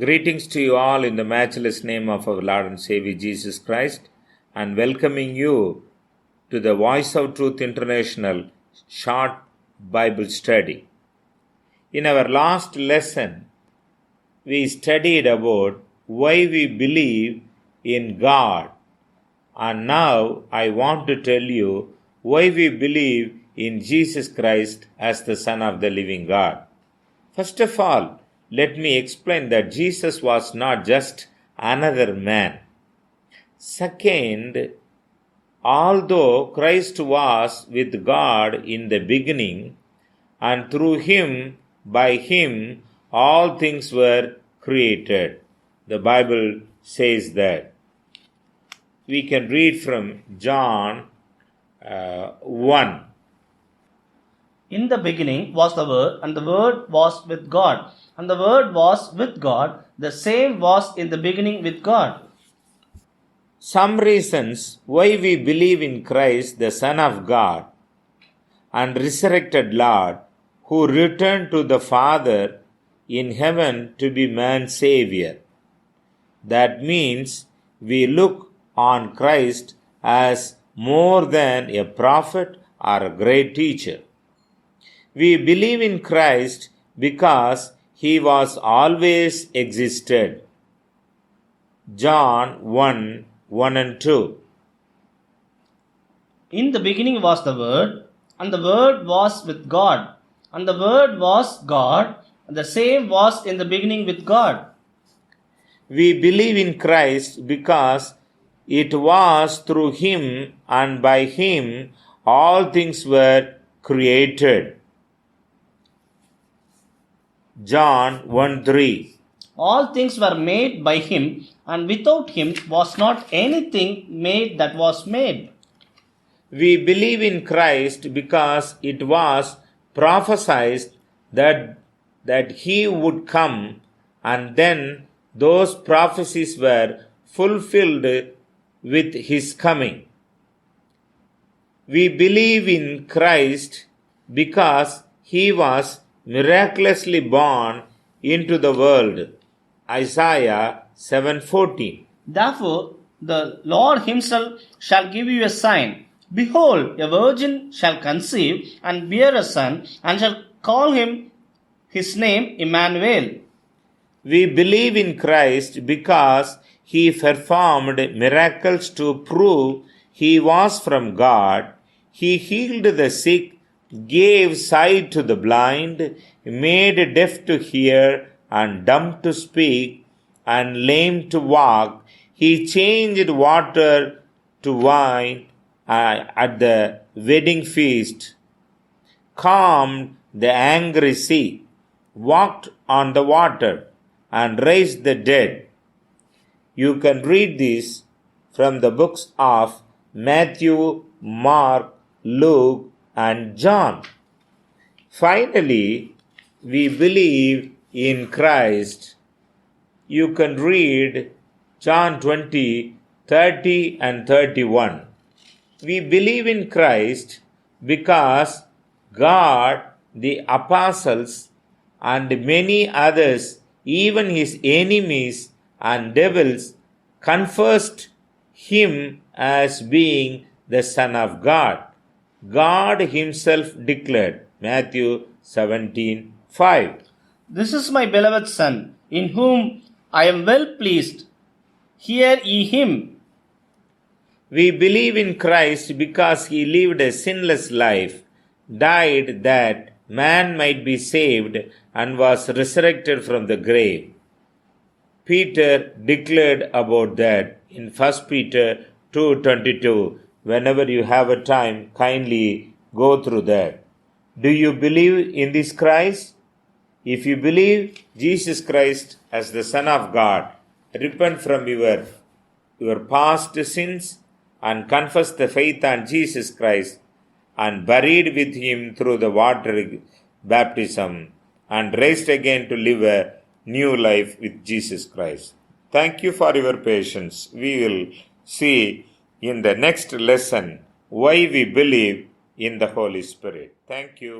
Greetings to you all in the matchless name of our Lord and Savior Jesus Christ, and welcoming you to the Voice of Truth International short Bible study. In our last lesson, we studied about why we believe in God, and now I want to tell you why we believe in Jesus Christ as the Son of the living God. First of all, let me explain that Jesus was not just another man. Second, although Christ was with God in the beginning, and through him, by him, all things were created. The Bible says that. We can read from John 1. In the beginning was the Word, and the Word was with God, and the Word was with God. The same was in the beginning with God. Some reasons why we believe in Christ, the Son of God, and resurrected Lord, who returned to the Father in heaven to be man's Savior. That means we look on Christ as more than a prophet or a great teacher. We believe in Christ because he was always existed. John 1, 1 and 2. In the beginning was the Word, and the Word was with God, and the Word was God, and the same was in the beginning with God. We believe in Christ because it was through him and by him all things were created. John 1, 3. All things were made by him, and without him was not anything made that was made. We believe in Christ because it was prophesied that he would come, and then those prophecies were fulfilled with his coming. We believe in Christ because he was miraculously born into the world. Isaiah 7:14. Therefore, the Lord himself shall give you a sign. Behold, a virgin shall conceive and bear a son, and shall call him his name Emmanuel. We believe in Christ because he performed miracles to prove he was from God. He healed the sick, gave sight to the blind, made deaf to hear, and dumb to speak, and lame to walk. He changed water to wine at the wedding feast, calmed the angry sea, walked on the water, and raised the dead. You can read this from the books of Matthew, Mark, Luke, and John. Finally, we believe in Christ. You can read John 20, 30 and 31. We believe in Christ because God, the apostles, and many others, even his enemies and devils, confessed him as being the Son of God. God himself declared, Matthew 17:5. This is my beloved Son, in whom I am well pleased. Hear ye him. We believe in Christ because he lived a sinless life, died that man might be saved, and was resurrected from the grave. Peter declared about that in 1 Peter 2:22. Whenever you have a time, kindly go through that. Do you believe in this Christ? If you believe Jesus Christ as the Son of God, repent from your past sins and confess the faith on Jesus Christ, and buried with him through the water baptism, and raised again to live a new life with Jesus Christ. Thank you for your patience. We will see in the next lesson why we believe in the Holy Spirit. Thank you.